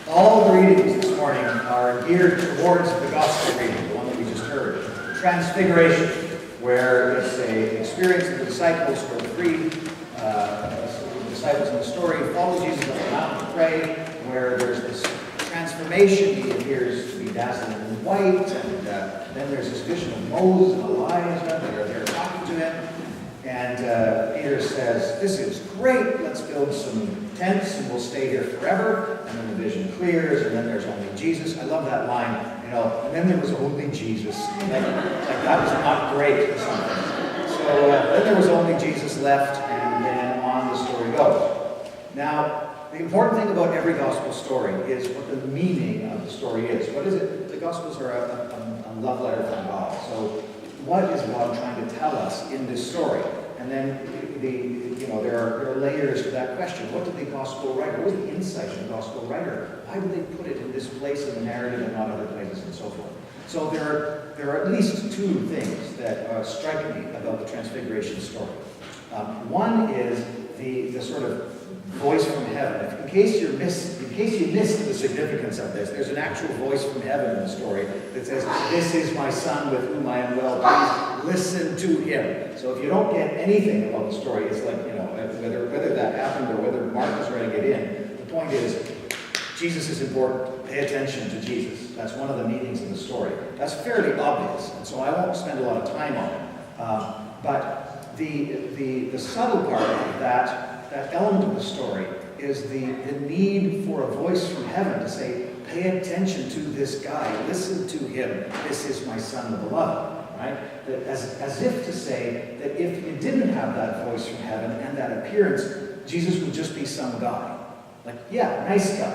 All the readings this morning are geared towards the gospel reading, the one that we just heard. Transfiguration, where it's an experience of the disciples who are freed. The disciples in the story follow Jesus on the mountain to pray, where there's this transformation. He appears to be dazzling in white, and then there's this vision of Moses and Elijah that are there talking to him. And Peter says, "This is great, let's build some tents and we'll stay here forever." And then the vision clears, and then there's only Jesus. I love that line, and then there was only Jesus. Like that was not great or something. So then there was only Jesus left, and then on the story goes. Now, the important thing about every gospel story is what the meaning of the story is. What is it? The gospels are a love letter from God. So what is God trying to tell us in this story? And then there are layers to that question. What did the gospel writer, what was the insight of the gospel writer? Why did they put it in this place in the narrative and not other places, and so forth? So there are at least two things that strike me about the Transfiguration story. One is the sort of voice from heaven. In case you missed the significance of this, there's an actual voice from heaven in the story that says, "This is my son with whom I am well pleased. Listen to him." So if you don't get anything about the story, it's like, whether that happened or whether Mark is writing it in, the point is, Jesus is important. Pay attention to Jesus. That's one of the meanings of the story. That's fairly obvious, and so I won't spend a lot of time on it. But the subtle part of that element of the story is the need for a voice from heaven to say, "Pay attention to this guy. Listen to him. This is my son, the beloved." Right? As if to say that if you didn't have that voice from heaven and that appearance, Jesus would just be some guy. Like, yeah, nice guy,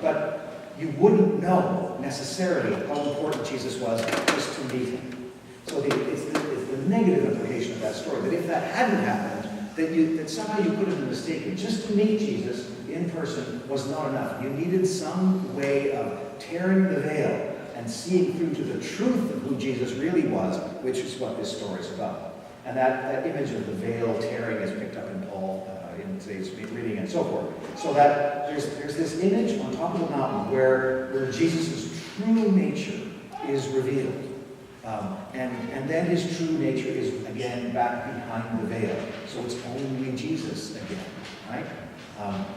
but you wouldn't know necessarily how important Jesus was just to meet him. So it's the negative implication of that story, that if that hadn't happened, that somehow you could have been mistaken. Just to meet Jesus in person was not enough. You needed some way of tearing the veil and seeing through to the truth of who Jesus really was, which is what this story is about. And that image of the veil tearing is picked up in Paul in today's reading and so forth. So that there's this image on top of the mountain where Jesus' true nature is revealed. And then his true nature is again back behind the veil. So it's only Jesus again, right?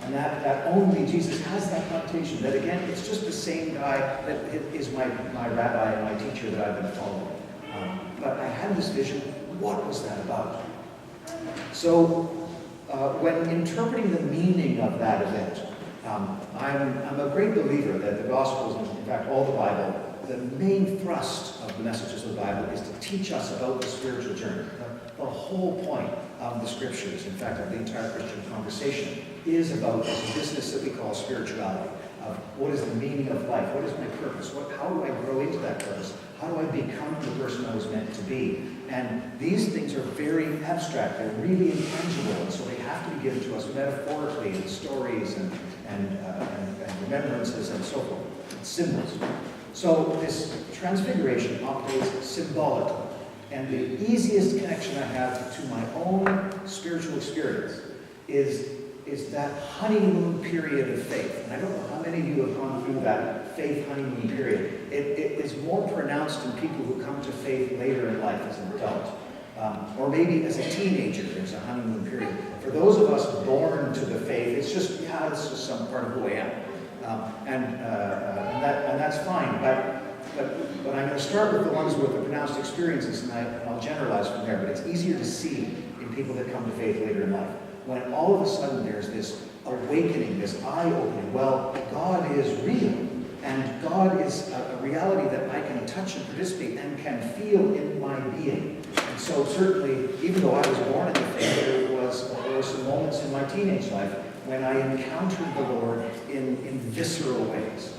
And that only Jesus has that connotation that again, it's just the same guy that is my rabbi and my teacher that I've been following. But I had this vision. What was that about? So when interpreting the meaning of that event, I'm a great believer that the Gospels, in fact all the Bible, the main thrust of the messages of the Bible is to teach us about the spiritual journey. The whole point of the Scriptures, in fact of the entire Christian conversation, is about this business that we call spirituality. Of what is the meaning of life? What is my purpose? How do I grow into that purpose? How do I become the person I was meant to be? And these things are very abstract. They're really intangible, and so they have to be given to us metaphorically in stories and remembrances and so forth, and symbols. So this Transfiguration operates symbolically. And the easiest connection I have to my own spiritual experience is that honeymoon period of faith. And I don't know how many of you have gone through that faith honeymoon period. It is more pronounced in people who come to faith later in life as an adult. Or maybe as a teenager, there's a honeymoon period. For those of us born to the faith, it's just some part of who I am. And that's fine. But I'm going to start with the ones with the pronounced experiences, and I'll generalize from there. But it's easier to see in people that come to faith later in life. When all of a sudden there's this awakening, this eye-opening. Well, God is real, and God is a reality that I can touch and participate and can feel in my being. And so certainly, even though I was born in the faith, there were some moments in my teenage life when I encountered the Lord in visceral ways.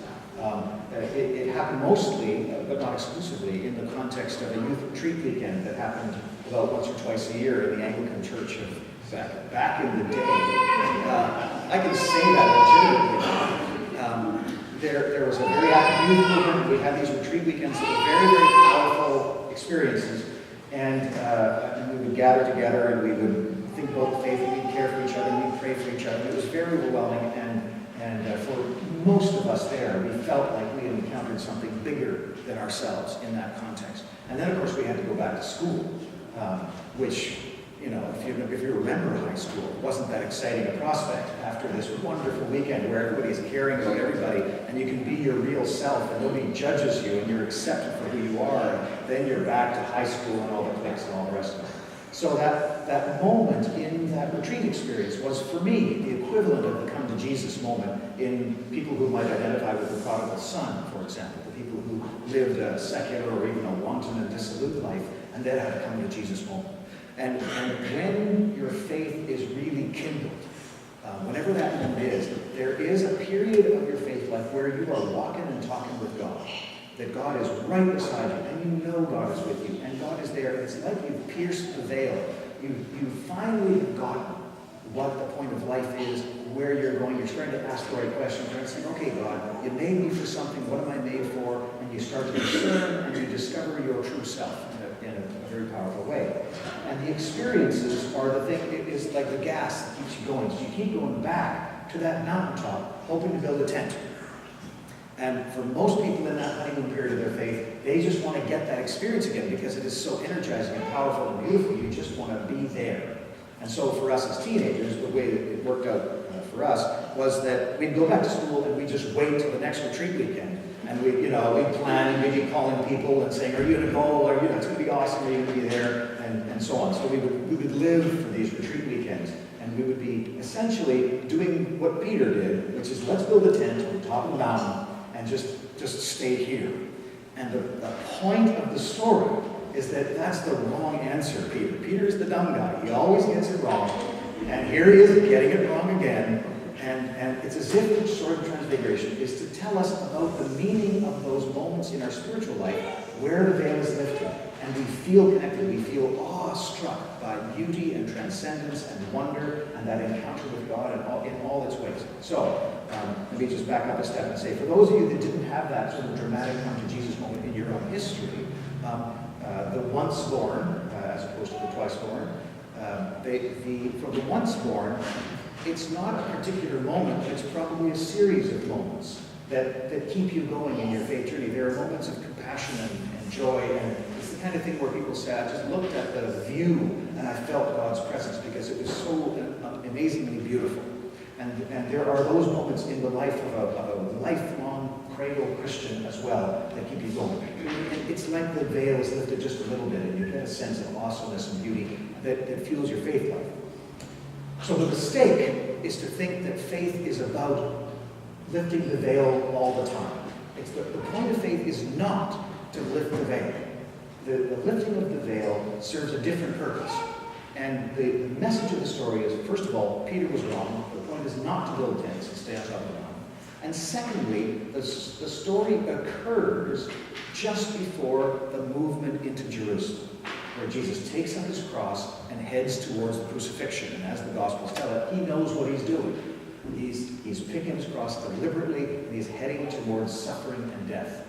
It happened mostly, but not exclusively, in the context of a youth retreat weekend that happened about once or twice a year in the Anglican Church of back in the day. I can say that legitimately. There was a very active youth movement. We had these retreat weekends that were very, very powerful experiences. And we would gather together and we would think about the faith and we'd care for each other and we'd pray for each other. It was very overwhelming and for most of us there, we felt like we had encountered something bigger than ourselves in that context. And then, of course, we had to go back to school, which, you know, if you remember high school, it wasn't that exciting a prospect after this wonderful weekend where everybody's caring about everybody and you can be your real self and nobody judges you and you're accepted for who you are. And then you're back to high school and all the cliques and all the rest of it. So that moment in that retreat experience was, for me, the equivalent of the come to Jesus moment in people who might identify with the prodigal son, for example, the people who lived a secular or even a wanton and dissolute life and then had a come to Jesus moment. And when your faith is really kindled, whenever that moment is, there is a period of your faith life where you are walking and talking with God. That God is right beside you, and you know God is with you, and God is there. It's like you've pierced the veil. You finally have gotten what the point of life is, where you're going. You're starting to ask the right questions. You're saying, okay, God, you made me for something. What am I made for? And you start to discern, and you discover your true self in a very powerful way. And the experiences are the thing. It is like the gas that keeps you going. So you keep going back to that mountaintop, hoping to build a tent. And for most people in that honeymoon period of their faith, they just want to get that experience again because it is so energizing and powerful and beautiful. You just want to be there. And so for us as teenagers, the way that it worked out for us was that we'd go back to school and we'd just wait till the next retreat weekend. And we'd plan and we'd be calling people and saying, are you going to go? Or, it's going to be awesome. Are you going to be there? And so on. So we would live for these retreat weekends. And we would be essentially doing what Peter did, which is let's build a tent on top of the mountain and just stay here. And the point of the story is that that's the wrong answer, Peter. Peter's the dumb guy. He always gets it wrong. And here he is getting it wrong again. And it's as if the story of Transfiguration is to tell us about the meaning of those moments in our spiritual life where the veil is lifted. And we feel connected. We feel awestruck by beauty and transcendence and wonder and that encounter with God in all its ways. So, let me just back up a step and say, for those of you that didn't have that sort of dramatic come to Jesus moment in your own history, the once born, as opposed to the twice born, for the once born, it's not a particular moment, it's probably a series of moments that keep you going in your faith journey. There are moments of compassion and joy, and it's the kind of thing where people say, I just looked at the view and I felt God's presence because it was so amazingly beautiful. And there are those moments in the life of a lifelong cradle Christian as well that keep you going. And it's like the veil is lifted just a little bit and you get a sense of awesomeness and beauty that fuels your faith life. So the mistake is to think that faith is about lifting the veil all the time. The point of faith is not to lift the veil. The lifting of the veil serves a different purpose. And the message of the story is, first of all, Peter was wrong. The point is not to build tents and stay on top of the mountain. And secondly, the story occurs just before the movement into Jerusalem, where Jesus takes up his cross and heads towards the crucifixion. And as the Gospels tell it, he knows what he's doing. He's picking his cross deliberately, and he's heading towards suffering and death.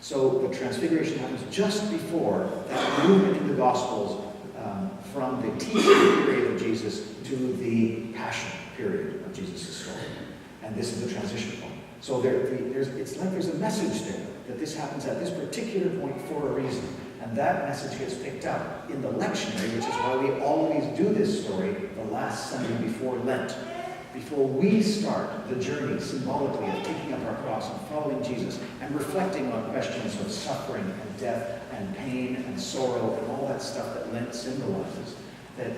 So the Transfiguration happens just before that movement in the Gospels from the teaching period of Jesus to the passion period of Jesus' story. And this is the transition point. So it's like there's a message there that this happens at this particular point for a reason. And that message gets picked up in the lectionary, which is why we always do this story the last Sunday before Lent. Before we start the journey symbolically of taking up our cross and following Jesus and reflecting on questions of suffering and death and pain and sorrow and all that stuff that Lent symbolizes, that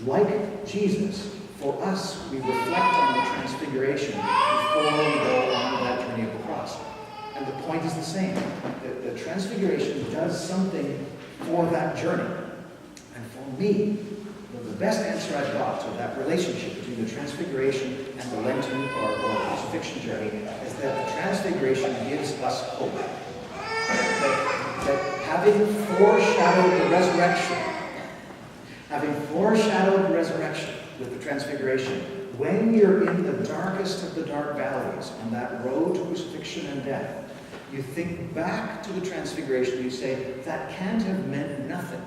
like Jesus, for us, we reflect on the Transfiguration before we go on that journey of the cross. And the point is the same. The Transfiguration does something for that journey. And for me, the best answer I've got to that relationship between the Transfiguration and the Lenten or crucifixion journey is that the Transfiguration gives us hope. That having foreshadowed the resurrection with the Transfiguration, when you're in the darkest of the dark valleys on that road to crucifixion and death, you think back to the Transfiguration, you say, that can't have meant nothing.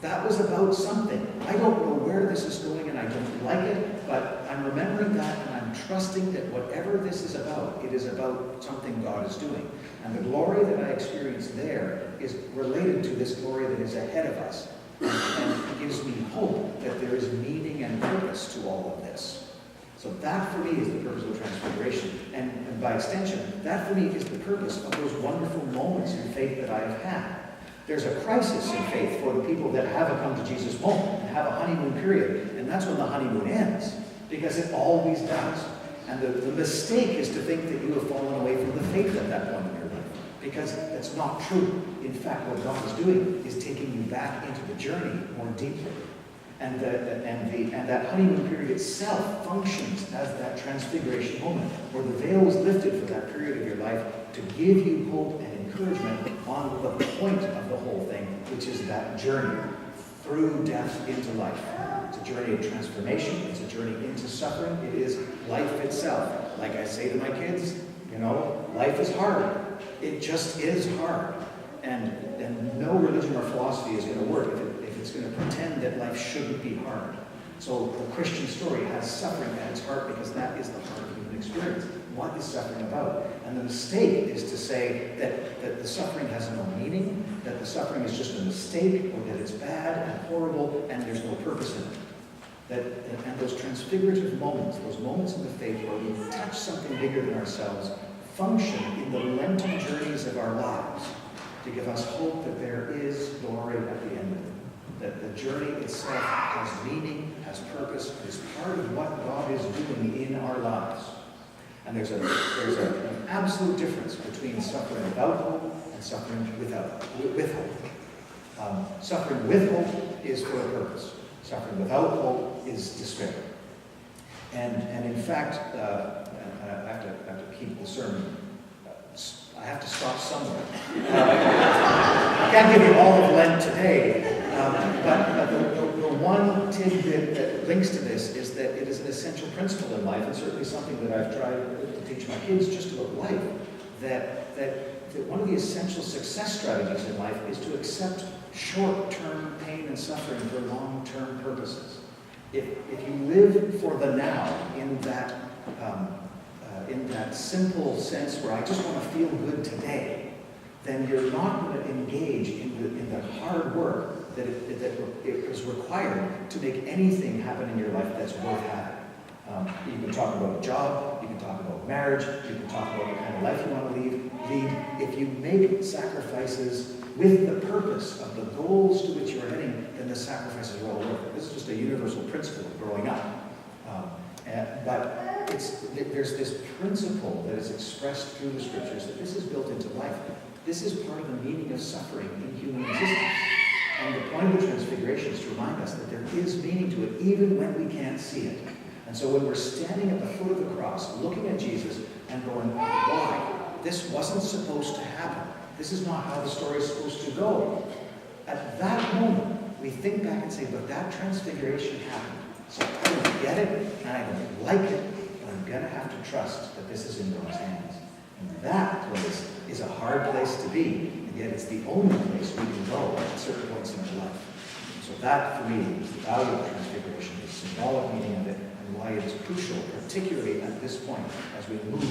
That was about something. I don't know where this is going and I don't like it, But I'm remembering that, and I'm trusting that whatever this is about, it is about something God is doing. And the glory that I experience there is related to this glory that is ahead of us. And gives me hope that there is meaning and purpose to all of this. So that for me is the purpose of Transfiguration. And by extension, that for me is the purpose of those wonderful moments in faith that I have had. There's a crisis in faith for the people that have a come to Jesus moment and have a honeymoon period. And that's when the honeymoon ends, because it always does. And the mistake is to think that you have fallen away from the faith at that point in your life, because that's not true. In fact, what God is doing is taking you back into the journey more deeply. And that honeymoon period itself functions as that transfiguration moment, where the veil is lifted for that period of your life to give you hope and encouragement on the point of the whole thing, which is that journey through death into life. It's a journey of transformation. It's a journey into suffering. It is life itself. Like I say to my kids, life is hard. It just is hard. And no religion or philosophy is going to work if it's going to pretend that life shouldn't be hard. So the Christian story has suffering at its heart, because that is the heart of human experience. What is suffering about? And the mistake is to say that the suffering has no meaning, that the suffering is just a mistake, or that it's bad and horrible and there's no purpose in it. And those transfigurative moments, those moments in the faith where we touch something bigger than ourselves, function in the Lenten journeys of our lives to give us hope that there is glory at the end of it. That the journey itself has meaning, has purpose, is part of what God is doing in our lives. And there's an absolute difference between suffering without hope and suffering with hope. Suffering with hope is for a purpose. Suffering without hope is despair. And in fact, I have to keep the sermon. I have to stop somewhere. I can't give you all of Lent today, but the one tidbit that links to this is that it is an essential principle in life, and certainly something that I've tried to teach my kids just about life, that one of the essential success strategies in life is to accept short-term pain and suffering for long-term purposes. If you live for the now in that simple sense where I just want to feel good today, then you're not going to engage in the hard work that is required to make anything happen in your life that's worth having. You can talk about a job, you can talk about marriage, you can talk about the kind of life you want to lead. If you make sacrifices with the purpose of the goals to which you're heading, then the sacrifices are all worth it. This is just a universal principle of growing up. But there's this principle that is expressed through the scriptures that this is built into life. This is part of the meaning of suffering in human existence. And the point of the Transfiguration is to remind us that there is meaning to it, even when we can't see it. And so when we're standing at the foot of the cross, looking at Jesus and going, why? This wasn't supposed to happen. This is not how the story is supposed to go. At that moment, we think back and say, but that Transfiguration happened. So I don't get it, and I don't like it, but I'm going to have to trust that this is in God's hands. And that place is a hard place to be, and yet it's the only place we can go at certain points in our life. So that, for me, is the value of Transfiguration, the symbolic meaning of it, and why it is crucial, particularly at this point, as we move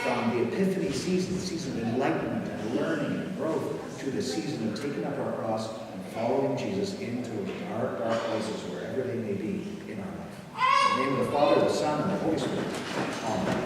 from the Epiphany season, the season of enlightenment and learning and growth, to the season of taking up our cross and following Jesus into dark, dark places, wherever they may be in our life. In the name of the Father, the Son, and the Holy Spirit. Amen.